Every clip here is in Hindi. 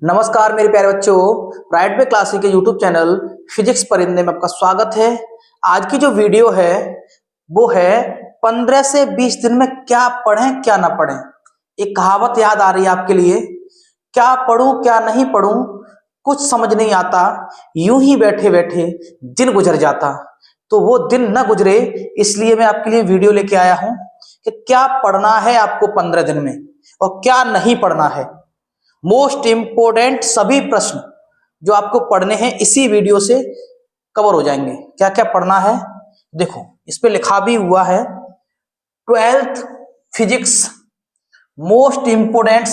नमस्कार मेरे प्यारे बच्चों, प्राइवेट में क्लासिक के यूट्यूब चैनल फिजिक्स परिंदे में आपका स्वागत है। आज की जो वीडियो है वो है 15 से 20 दिन में क्या पढ़ें क्या ना पढ़ें। एक कहावत याद आ रही है आपके लिए, क्या पढ़ूं क्या नहीं पढ़ूं, कुछ समझ नहीं आता, यूं ही बैठे बैठे दिन गुजर जाता। तो वो दिन न गुजरे इसलिए मैं आपके लिए वीडियो लेके आया हूं कि क्या पढ़ना है आपको 15 दिन में और क्या नहीं पढ़ना है। मोस्ट इंपोर्टेंट सभी प्रश्न जो आपको पढ़ने हैं इसी वीडियो से कवर हो जाएंगे। क्या क्या पढ़ना है देखो, इस पे लिखा भी हुआ है 12th physics most important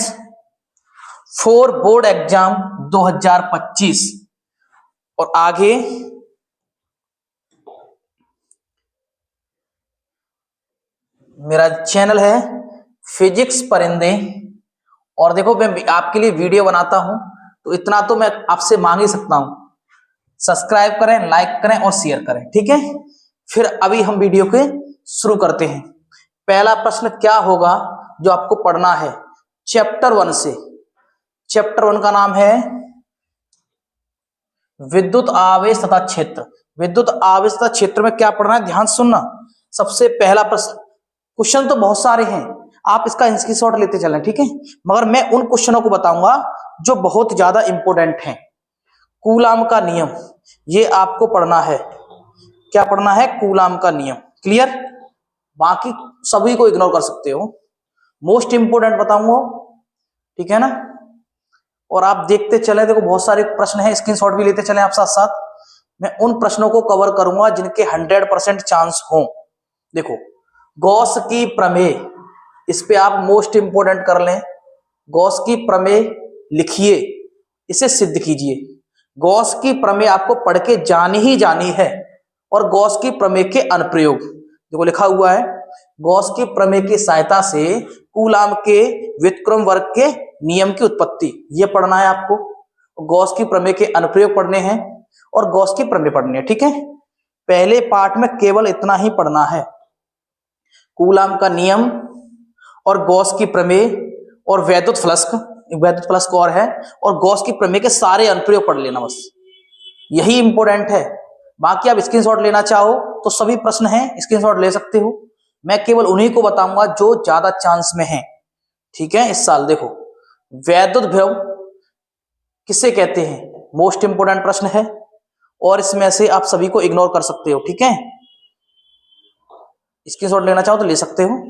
for board exam 2025। और आगे मेरा चैनल है फिजिक्स परिंदे, और देखो मैं आपके लिए वीडियो बनाता हूं तो इतना तो मैं आपसे मांग ही सकता हूं, सब्सक्राइब करें, लाइक करें और शेयर करें, ठीक है। फिर अभी हम वीडियो के शुरू करते हैं। पहला प्रश्न क्या होगा जो आपको पढ़ना है चैप्टर 1 से। चैप्टर 1 का नाम है विद्युत आवेश तथा क्षेत्र। विद्युत आवेश तथा क्षेत्र में क्या पढ़ना है, ध्यान सुनना। सबसे पहला प्रश्न, क्वेश्चन तो बहुत सारे हैं, आप इसका स्क्रीनशॉट लेते चलें, ठीक है। मगर मैं उन क्वेश्चनों को बताऊंगा जो बहुत ज्यादा इंपॉर्टेंट हैं। कूलाम का नियम, ये आपको पढ़ना है। क्या पढ़ना है? कूलाम का नियम। क्लियर? बाकी सभी को इग्नोर कर सकते हो, मोस्ट इंपोर्टेंट बताऊंगा, ठीक है ना। और आप देखते चले, देखो बहुत सारे प्रश्न हैं, स्क्रीनशॉट भी लेते चले आप साथ साथ। मैं उन प्रश्नों को कवर करूंगा जिनके 100% चांस हो। देखो, गॉस की प्रमेय, इस पे आप मोस्ट इंपोर्टेंट कर लें। गॉस की प्रमेय लिखिए, इसे सिद्ध कीजिए। गॉस की प्रमेय आपको पढ़ के जानी ही जानी है। और गॉस की प्रमेय के अनुप्रयोग देखो लिखा हुआ है, गॉस की प्रमेय की सहायता से कूलाम के व्युत्क्रम वर्ग के नियम की उत्पत्ति, ये पढ़ना है आपको। गॉस की प्रमेय के अनुप्रयोग पढ़ने हैं और गॉस की प्रमेय पढ़नी है, ठीक है। पहले पार्ट में केवल इतना ही पढ़ना है, कूलाम का नियम और गॉस की प्रमेय और वैद्युत फ्लक्स और है, और गॉस की प्रमेय के सारे अनुप्रयोग पढ़ लेना, बस यही इंपॉर्टेंट है। बाकी आप स्क्रीनशॉट लेना चाहो तो सभी प्रश्न हैं, स्क्रीनशॉट ले सकते हो। मैं केवल उन्हीं को बताऊंगा जो ज्यादा चांस में हैं, ठीक है। इस साल देखो, वैद्युत विभव किसे कहते हैं, मोस्ट इंपोर्टेंट प्रश्न है, और इसमें से आप सभी को इग्नोर कर सकते हो, ठीक है। स्क्रीनशॉट लेना चाहो तो ले सकते हो।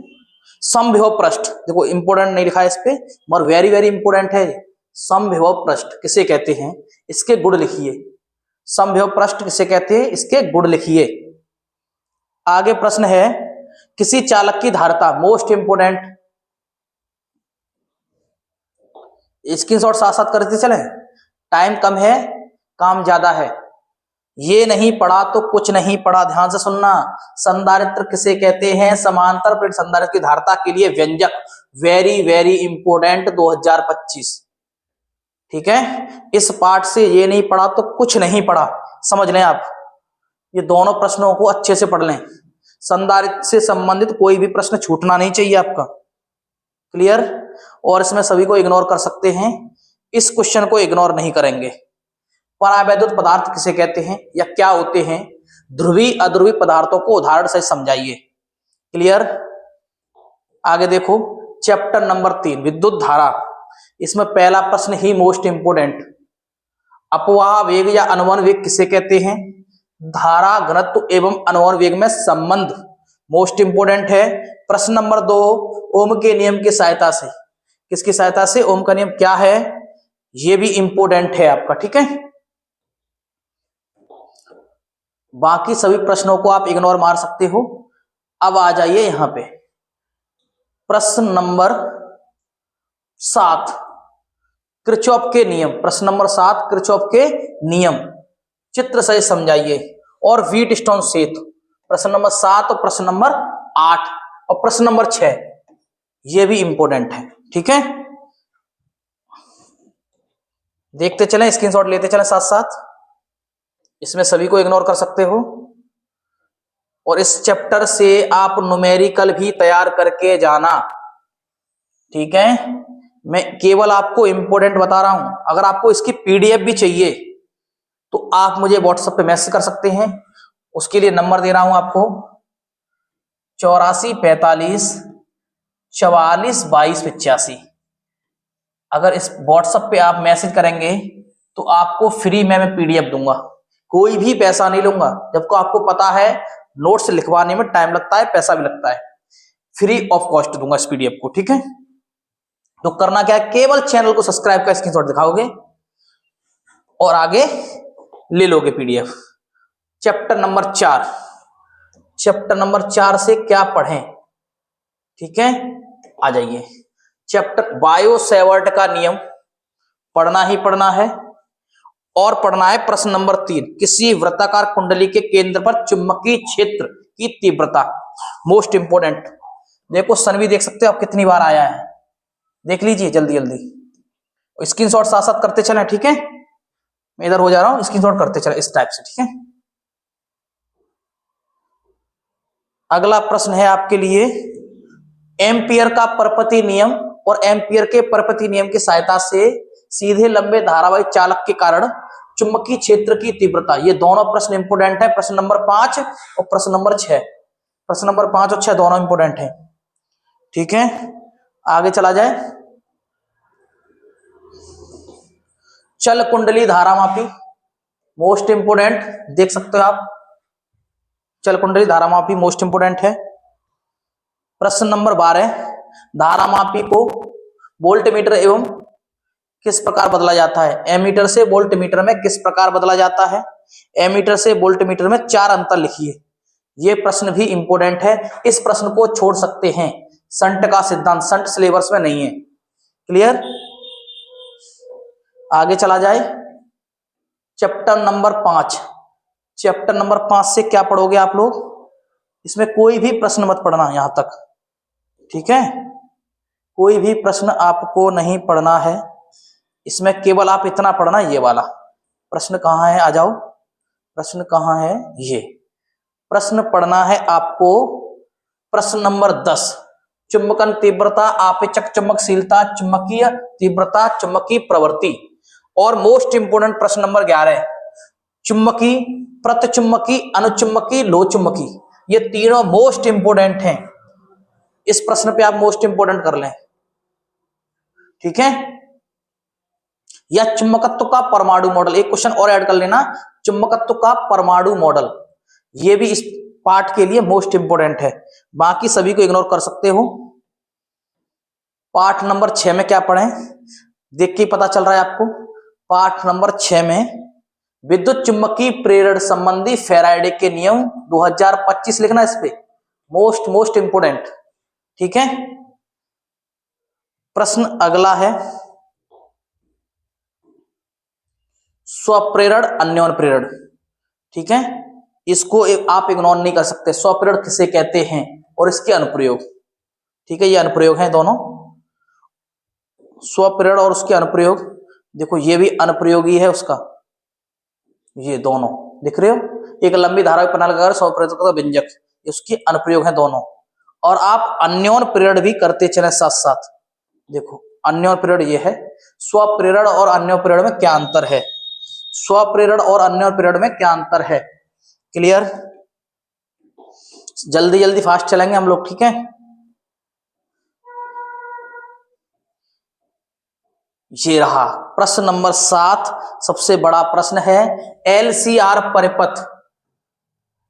समविभव पृष्ठ, देखो इंपोर्टेंट नहीं लिखा है इस पे, मगर वेरी वेरी इंपोर्टेंट है। समविभव पृष्ठ किसे कहते हैं, इसके गुण लिखिए। समविभव पृष्ठ किसे कहते हैं, इसके गुण लिखिए। आगे प्रश्न है, किसी चालक की धारिता, मोस्ट इंपोर्टेंट। स्क्रीनशॉट साथ साथ करते चले, टाइम कम है काम ज्यादा है। ये नहीं पढ़ा तो कुछ नहीं पढ़ा, ध्यान से सुनना। संधारित्र किसे कहते हैं, समांतर प्लेट संधारित्र की धारिता के लिए व्यंजक, वेरी वेरी इंपोर्टेंट 2025, ठीक है। इस पार्ट से ये नहीं पढ़ा तो कुछ नहीं पढ़ा, समझ लें आप। ये दोनों प्रश्नों को अच्छे से पढ़ लें, संधारित्र से संबंधित कोई भी प्रश्न छूटना नहीं चाहिए आपका। क्लियर? और इसमें सभी को इग्नोर कर सकते हैं, इस क्वेश्चन को इग्नोर नहीं करेंगे। परावैद्युत पदार्थ किसे कहते हैं या क्या होते हैं, ध्रुवी अध्रुवी पदार्थों को उदाहरण से समझाइए। क्लियर? आगे देखो, चैप्टर नंबर 3 विद्युत धारा। इसमें पहला प्रश्न ही मोस्ट इंपोर्टेंट, अपवाह वेग या अनुवन वेग किसे कहते हैं, धारा घनत्व एवं अनुवन वेग में संबंध, मोस्ट इंपोर्टेंट है। प्रश्न नंबर 2, ओम के नियम की सहायता से, किसकी सहायता से, ओम का नियम क्या है, यह भी इंपोर्टेंट है आपका, ठीक है। बाकी सभी प्रश्नों को आप इग्नोर मार सकते हो। अब आ जाइए यहां पे, प्रश्न नंबर 7 किरचॉफ के नियम। प्रश्न नंबर 7 किरचॉफ के नियम, चित्र से समझाइए। और व्हीटस्टोन सेतु, प्रश्न नंबर 7 और प्रश्न नंबर 8 और प्रश्न नंबर 6, ये भी इंपोर्टेंट है, ठीक है। देखते चलें, स्क्रीनशॉट लेते चलें साथ साथ, इसमें सभी को इग्नोर कर सकते हो। और इस चैप्टर से आप न्यूमेरिकल भी तैयार करके जाना, ठीक है। मैं केवल आपको इंपॉर्टेंट बता रहा हूं। अगर आपको इसकी पीडीएफ भी चाहिए तो आप मुझे व्हाट्सएप पे मैसेज कर सकते हैं। उसके लिए नंबर दे रहा हूं आपको 8445442285। अगर इस व्हाट्सएप पे आप मैसेज करेंगे तो आपको फ्री में मैं पीडीएफ दूंगा, कोई भी पैसा नहीं लूंगा। जबकि आपको पता है नोट्स लिखवाने में टाइम लगता है, पैसा भी लगता है, फ्री ऑफ कॉस्ट दूंगा इस पीडीएफ को, ठीक है। तो करना क्या है, केवल चैनल को सब्सक्राइब का स्क्रीनशॉट दिखाओगे और आगे ले लोगे PDF. Chapter number 4, chapter number 4 से क्या पढ़ें, ठीक है, आ जाइए। चैप्टर बायो सेवर्ट का नियम पढ़ना ही पढ़ना है और पढ़ना है प्रश्न नंबर 3, किसी वृत्ताकार कुंडली के केंद्र पर चुंबकीय क्षेत्र की तीव्रता। Most important. देखो सन भी देख सकते हो आप कितनी बार आया है, देख लीजिए जल्दी जल्दी। स्क्रीनशॉट साथ साथ करते चलें, ठीक है। मैं इधर हो जा रहा हूं, स्क्रीनशॉट करते चलें इस टाइप से, ठीक है। अगला प्रश्न है आपके लिए एम्पियर का परपति नियम और एम्पियर के परपति नियम की सहायता से सीधे लंबे धारावाही चालक के कारण चुंबकीय क्षेत्र की तीव्रता। ये दोनों प्रश्न इंपोर्टेंट है, प्रश्न नंबर 5 और प्रश्न नंबर 6। प्रश्न नंबर 5 और 6 दोनों इंपोर्टेंट है, ठीक है। आगे चला जाए। चल कुंडली धारामापी, मोस्ट इंपोर्टेंट, देख सकते हो आप। चल कुंडली धारामापी मोस्ट इंपोर्टेंट है। प्रश्न नंबर 12, धारामापी को वोल्टमीटर एवं किस प्रकार बदला जाता है। एमीटर से वोल्टमीटर में किस प्रकार बदला जाता है। एमीटर से वोल्टमीटर में 4 अंतर लिखिए। यह प्रश्न भी इंपोर्टेंट है, इस प्रश्न को छोड़ सकते हैं। संट का सिद्धांत, संट सिलेबस में नहीं है, क्लियर। आगे चला जाए। चैप्टर नंबर 5, चैप्टर नंबर 5 से क्या पढ़ोगे आप लोग, इसमें कोई भी प्रश्न मत पढ़ना यहां तक, ठीक है। कोई भी प्रश्न आपको नहीं पढ़ना है इसमें, केवल आप इतना पढ़ना, ये वाला प्रश्न कहां है, आ जाओ। प्रश्न कहां है, ये प्रश्न पढ़ना है आपको। प्रश्न नंबर 10, चुंबकन तीव्रता, आपेक्षक चुंबकशीलता, चुंबकीय तीव्रता, चुंबकीय प्रवृत्ति। और मोस्ट इंपोर्टेंट प्रश्न नंबर 11, चुंबकी, प्रतिचुंबकी, अनुचुंबकी, लोचुंबकी। ये तीनों मोस्ट इंपोर्टेंट हैं। इस प्रश्न पे आप मोस्ट इंपोर्टेंट कर लें, ठीक है। या चुंबकत्व का परमाणु मॉडल, एक क्वेश्चन और ऐड कर लेना, चुंबकत्व का परमाणु मॉडल। ये भी इस पार्ट के लिए मोस्ट इंपोर्टेंट है, बाकी सभी को इग्नोर कर सकते हो। पार्ट नंबर 6 में क्या पढ़ें, देख के पता चल रहा है आपको। पार्ट नंबर 6 में विद्युत चुंबकीय प्रेरण संबंधी फैराडे के नियम 2025 लिखना इस पे, मोस्ट इंपोर्टेंट, ठीक है। प्रश्न अगला है स्वप्रेरण अन्योन प्रेरण, ठीक है। इसको आप इग्नोर नहीं कर सकते। स्वप्रेरण किसे कहते हैं और इसके अनुप्रयोग, ठीक है। ये अनुप्रयोग हैं दोनों, स्वप्रेरण और उसके अनुप्रयोग। देखो ये भी अनुप्रयोगी है उसका, ये दोनों दिख रहे हो, एक लंबी धारा प्रणाली लगाकर स्वप्रेरण का व्यंजक, उसकी अनुप्रयोग है दोनों। और आप अन्योन प्रेरण भी करते चले साथ साथ। देखो अन्योन प्रेरण ये है, स्वप्रेरण और अन्योन प्रेरण में क्या अंतर है, स्वप्रेरण और अन्योन प्रेरण में क्या अंतर है, क्लियर। जल्दी जल्दी फास्ट चलेंगे हम लोग, ठीक है। ये रहा प्रश्न नंबर 7, सबसे बड़ा प्रश्न है, एलसीआर परिपथ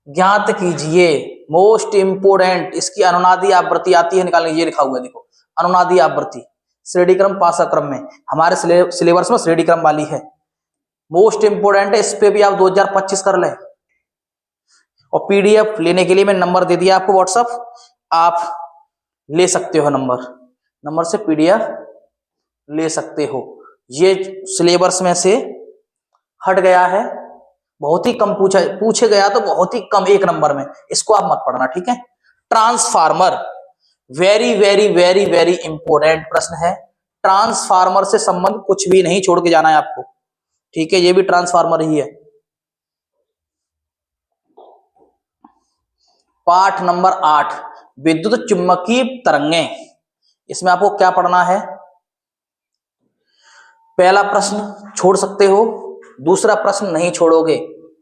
ज्ञात कीजिए, मोस्ट इंपोर्टेंट। इसकी अनुनादी आवृत्ति आती है निकालने, ये लिखा हुआ है देखो, अनुनादी आवृत्ति श्रेणी क्रम पासा क्रम में, हमारे सिलेबस में श्रेणी क्रम वाली है, मोस्ट इंपोर्टेंट है। इस पे भी आप 2025 कर लें। और पीडीएफ लेने के लिए मैं नंबर दे दिया आपको व्हाट्सएप, आप ले सकते हो, नंबर से पीडीएफ ले सकते हो। ये सिलेबस में से हट गया है, बहुत ही कम पूछे गया तो बहुत ही कम, 1 नंबर में, इसको आप मत पढ़ना, ठीक है। Transformer, very very very very important प्रश्न है। ट्रांसफार्मर से संबंध कुछ भी नहीं छोड़ के जाना है आपको, ठीक है। ये भी ट्रांसफार्मर ही है। पाठ नंबर 8, विद्युत चुम्बकीय तरंगें। इसमें आपको क्या पढ़ना है, पहला प्रश्न छोड़ सकते हो, दूसरा प्रश्न नहीं छोड़ोगे।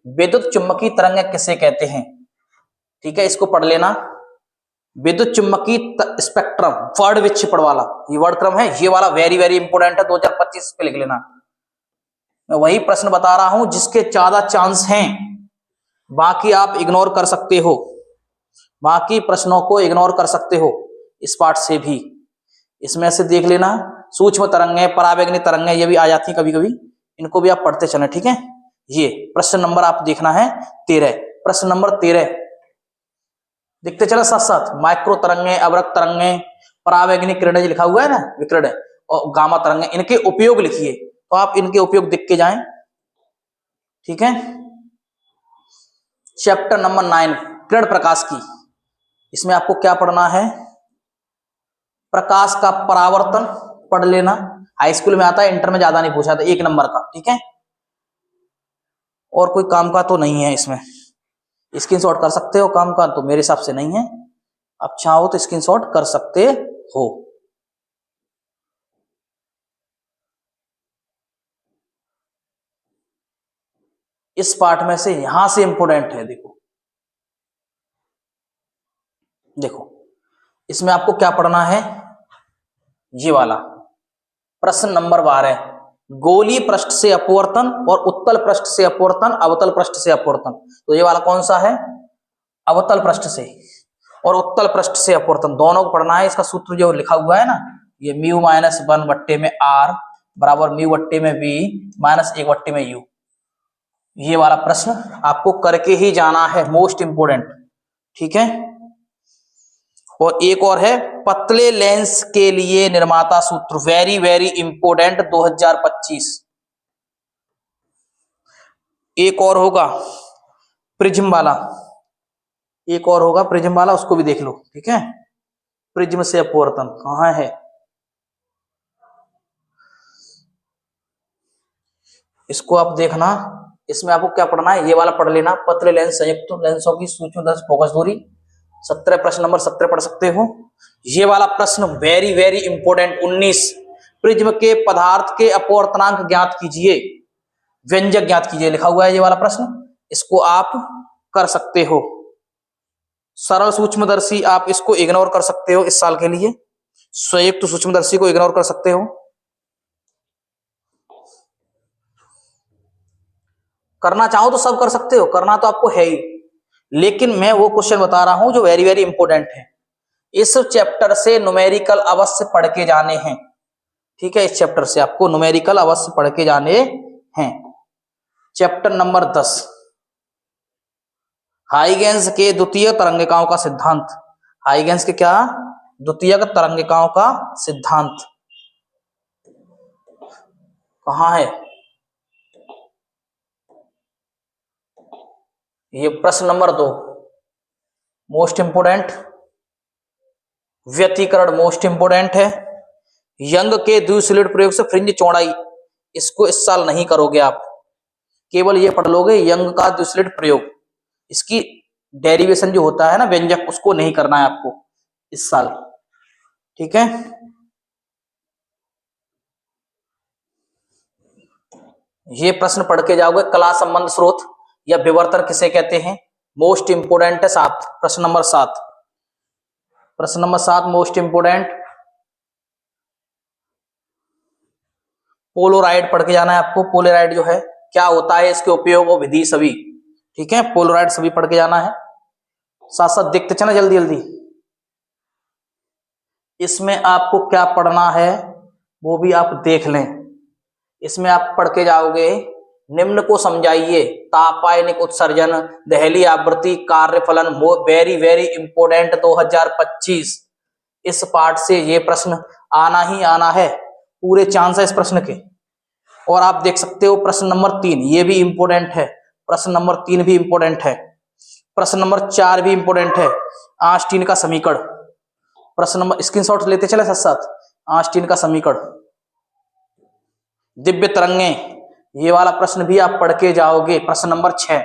विद्युत चुम्बकीय तरंगें किसे कहते हैं? ठीक है, इसको पढ़ लेना। विद्युत चुम्बकीय स्पेक्ट्रम, वर्ड विच पढ़ वाला ये वर्ड क्रम है, ये वाला वेरी वेरी इंपोर्टेंट है, 2025 पे लिख लेना। मैं वही प्रश्न बता रहा हूं जिसके ज्यादा चांस हैं, बाकी आप इग्नोर कर सकते हो, बाकी प्रश्नों को इग्नोर कर सकते हो इस पार्ट से भी। इसमें से देख लेना, सूक्ष्म तरंगें, परावैगनी तरंगें, ये भी आ जाती है कभी कभी, इनको भी आप पढ़ते चलें। ठीक है, ये प्रश्न नंबर आप देखना है 13। प्रश्न नंबर 13 देखते चला साथ साथ। माइक्रो तरंगें, अवरक्त तरंगें, परावैगनी किरणें लिखा हुआ है ना, विकिरण और गामा तरंगें, इनके उपयोग लिखिए, तो आप इनके उपयोग देख के जाएं। ठीक है, चैप्टर नंबर 9 किरण प्रकाश की, इसमें आपको क्या पढ़ना है? प्रकाश का परावर्तन पढ़ लेना, हाई स्कूल में आता है, इंटर में ज्यादा नहीं पूछा था, 1 नंबर का। ठीक है, और कोई काम का तो नहीं है इसमें, स्क्रीनशॉट कर सकते हो, काम का तो मेरे हिसाब से नहीं है, आप चाहो तो स्क्रीनशॉट कर सकते हो। इस पार्ट में से यहां से इंपोर्टेंट है, देखो देखो, इसमें आपको क्या पढ़ना है? ये वाला प्रश्न नंबर 12, गोलीय पृष्ठ से अपवर्तन और उत्तल पृष्ठ से अपवर्तन, अवतल पृष्ठ से अपवर्तन। तो ये वाला कौन सा है? अवतल पृष्ठ से और उत्तल पृष्ठ से अपवर्तन, दोनों को पढ़ना है। इसका सूत्र जो लिखा हुआ है ना, ये म्यू माइनस 1 बट्टे में आर बराबर म्यू बट्टे में बी माइनस 1 बट्टे में यू। ये वाला प्रश्न आपको करके ही जाना है, मोस्ट इंपोर्टेंट। ठीक है, और एक और है पतले लेंस के लिए निर्माता सूत्र, वेरी वेरी इंपोर्टेंट, 2025। एक और होगा प्रिज्म वाला, एक और होगा प्रिज्म वाला, उसको भी देख लो। ठीक है, प्रिज्म से अपवर्तन कहां है, इसको आप देखना। इसमें आपको क्या पढ़ना है? ये वाला पढ़ लेना, पतले लेंस संयुक्त लेंसों की सूक्ष्मदर्शी फोकस दूरी, 17 प्रश्न नंबर 17 पढ़ सकते हो। ये वाला प्रश्न वेरी वेरी इंपोर्टेंट, 19, प्रिज्म के पदार्थ के अपवर्तनांक ज्ञात कीजिए, व्यंजक ज्ञात कीजिए, लिखा हुआ है ये वाला प्रश्न, इसको आप कर सकते हो। सरल सूक्ष्मदर्शी आप इसको इग्नोर कर सकते हो इस साल के लिए, संयुक्त सूक्ष्मदर्शी को इग्नोर कर सकते हो। करना चाहो तो सब कर सकते हो, करना तो आपको है ही, लेकिन मैं वो क्वेश्चन बता रहा हूं जो वेरी वेरी इंपोर्टेंट है। इस चैप्टर से न्यूमेरिकल अवश्य पढ़ के जाने हैं। ठीक है, इस चैप्टर से आपको न्यूमेरिकल अवश्य पढ़ के जाने हैं। चैप्टर नंबर 10, हाइगेंस के द्वितीय तरंगिकाओं का सिद्धांत। हाइगेंस के क्या? द्वितीयक तरंगिकाओं का सिद्धांत कहां है? ये प्रश्न नंबर 2, मोस्ट इंपोर्टेंट, व्यतिकरण मोस्ट इंपोर्टेंट है। यंग के द्विस्लिट प्रयोग से फ्रिंज चौड़ाई, इसको इस साल नहीं करोगे आप, केवल ये पढ़ लोगे यंग का द्विस्लिट प्रयोग, इसकी डेरिवेशन जो होता है ना व्यंजक, उसको नहीं करना है आपको इस साल। ठीक है, ये प्रश्न पढ़ के जाओगे, कला संबंध स्रोत या विवर्तन किसे कहते हैं, मोस्ट इंपोर्टेंट है। 7 प्रश्न नंबर 7, प्रश्न नंबर 7 मोस्ट इंपोर्टेंट, पोलोराइड पढ़ के जाना है आपको। पोलोराइड जो है क्या होता है, इसके उपयोग और विधि सभी। ठीक है, पोलोराइड सभी पढ़ के जाना है, साथ साथ देखते चना जल्दी जल्दी। इसमें आपको क्या पढ़ना है वो भी आप देख लें। इसमें आप पढ़ के जाओगे, निम्न को समझाइए, तापायनिक उत्सर्जन, दहली आवृत्ति, कार्यफलन, वेरी वेरी इंपोर्टेंट 2025। इस पार्ट से ये प्रश्न आना ही आना है, पूरे चांस है इस प्रश्न के। और आप देख सकते हो प्रश्न नंबर 3, ये भी इंपोर्टेंट है, प्रश्न नंबर 3 भी इंपोर्टेंट है, प्रश्न नंबर 4 भी इंपोर्टेंट है, आइंस्टीन का समीकरण। प्रश्न नंबर स्क्रीनशॉट लेते चले साथ साथ, आइंस्टीन का समीकरण, दिव्य तरंगें, ये वाला प्रश्न भी आप पढ़ के जाओगे। प्रश्न नंबर 6,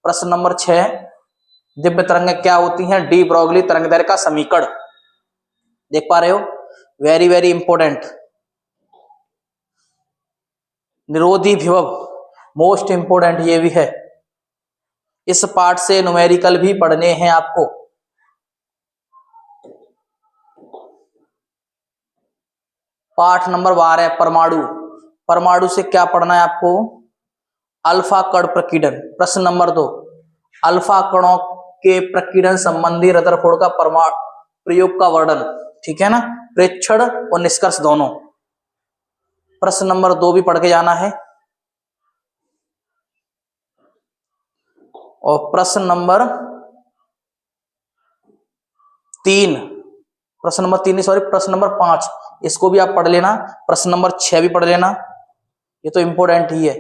प्रश्न नंबर 6, दिव्य तरंगें क्या होती हैं, डी ब्रोगली तरंगदैर्घ्य का समीकरण, देख पा रहे हो, वेरी वेरी इंपोर्टेंट। निरोधी विभव मोस्ट इंपोर्टेंट ये भी है। इस पार्ट से न्यूमेरिकल भी पढ़ने हैं आपको। पाठ नंबर 12 परमाणु। परमाणु से क्या पढ़ना है आपको? अल्फा कण प्रकीर्णन। प्रश्न नंबर 2, अल्फा कणों के प्रकीर्णन संबंधी रदरफोर्ड का प्रयोग का वर्णन। ठीक है ना, प्रेक्षण और निष्कर्ष दोनों। प्रश्न नंबर 2 भी पढ़ के जाना है। और प्रश्न नंबर 3, प्रश्न नंबर 3 सॉरी, प्रश्न नंबर 5 इसको भी आप पढ़ लेना। प्रश्न नंबर 6 भी पढ़ लेना, ये तो इंपोर्टेंट ही है।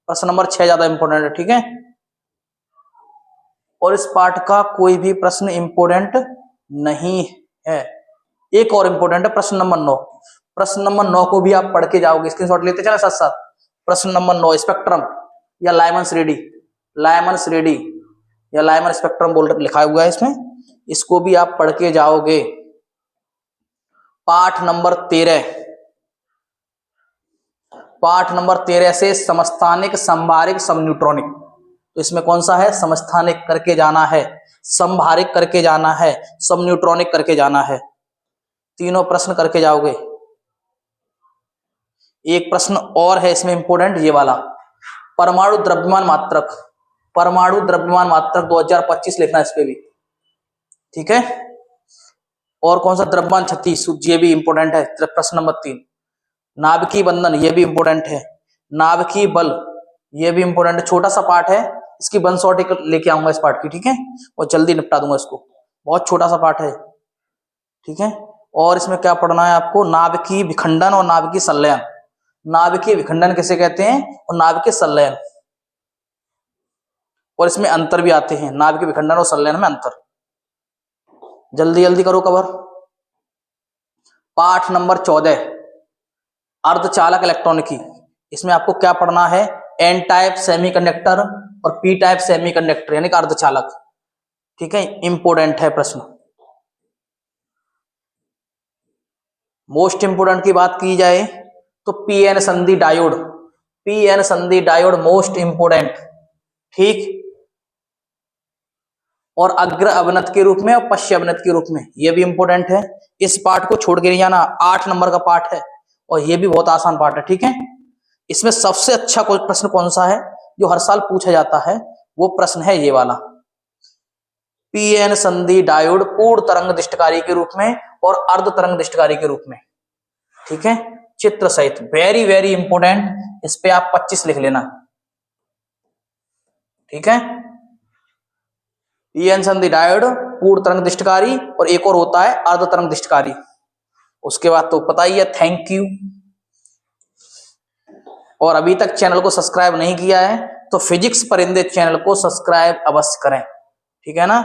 प्रश्न नंबर 6 ज्यादा इंपोर्टेंट है, ठीक है। और इस पाठ का कोई भी प्रश्न इंपोर्टेंट नहीं है। एक और इंपोर्टेंट है प्रश्न नंबर 9। प्रश्न नंबर 9 को भी आप पढ़ के जाओगे, स्क्रीनशॉट लेते चला साथ साथ। प्रश्न नंबर 9 स्पेक्ट्रम या लाइमन्स रेडी, लाइमन्स रेडी या लाइमन स्पेक्ट्रम बोल लिखा हुआ है इसमें, इसको भी आप पढ़ के जाओगे। पाठ नंबर 13, पाठ नंबर 13 से समस्थानिक, संभारिक, समन्यूट्रॉनिक। तो इसमें कौन सा है? समस्थानिक करके जाना है, संभारिक करके जाना है, समन्यूट्रॉनिक करके जाना है। तीनों प्रश्न करके जाओगे। एक प्रश्न और है इसमें इंपोर्टेंट, ये वाला, परमाणु द्रव्यमान मात्रक। परमाणु द्रव्यमान मात्रक 2025 लिखना इस पे भी, ठीक है। और कौन सा? द्रव्यमान 36, ये भी इंपोर्टेंट है। प्रश्न नंबर 3, नाभिकीय बंधन, ये भी इंपोर्टेंट है। नाभिकीय बल, ये भी इंपोर्टेंट है। छोटा सा पार्ट है, इसकी 1 शॉट लेके आऊंगा इस पार्ट की, ठीक है, और जल्दी निपटा दूंगा इसको। बहुत छोटा सा पार्ट है, ठीक है। और इसमें क्या पढ़ना है आपको? नाभिकीय विखंडन और नाभिकीय संलयन। नाभिकीय विखंडन किसे कहते हैं और नाभिकीय संलयन, और इसमें अंतर भी आते हैं, नाभिकीय विखंडन और संलयन में अंतर। जल्दी जल्दी करो कवर। पाठ नंबर 14 अर्धचालक इलेक्ट्रॉनिकी। इसमें आपको क्या पढ़ना है? एन टाइप सेमीकंडक्टर और पी टाइप सेमीकंडक्टर यानी कि अर्धचालक, ठीक है। इंपोर्टेंट है प्रश्न। मोस्ट इंपोर्टेंट की बात की जाए तो पी एन संधि डायोड, पी एन संधि डायोड मोस्ट इंपोर्टेंट, ठीक। और अग्र अवनत के रूप में और पश्चिम अवनत के रूप में, ये भी इंपोर्टेंट है। इस पार्ट को छोड़ के नहीं जाना, 8 नंबर का पार्ट है और ये भी बहुत आसान पार्ट है, ठीक है। इसमें सबसे अच्छा प्रश्न कौन सा है जो हर साल पूछा जाता है? वो प्रश्न है ये वाला, पी एन संधि डायोड पूर्ण तरंग दिष्टकारी के रूप में और अर्ध तरंग दिष्टकारी के रूप में, ठीक है, चित्र सहित। वेरी वेरी इंपोर्टेंट, इस पे आप 25 लिख लेना, ठीक है। पी एन संधि डायोड पूर्ण तरंग दिष्टकारी और एक और होता है अर्ध तरंग दिष्टकारी। उसके बाद तो पता ही है। Thank you. और अभी तक चैनल को सब्सक्राइब नहीं किया है तो फिजिक्स परिंदे चैनल को सब्सक्राइब अवश्य करें, ठीक है ना।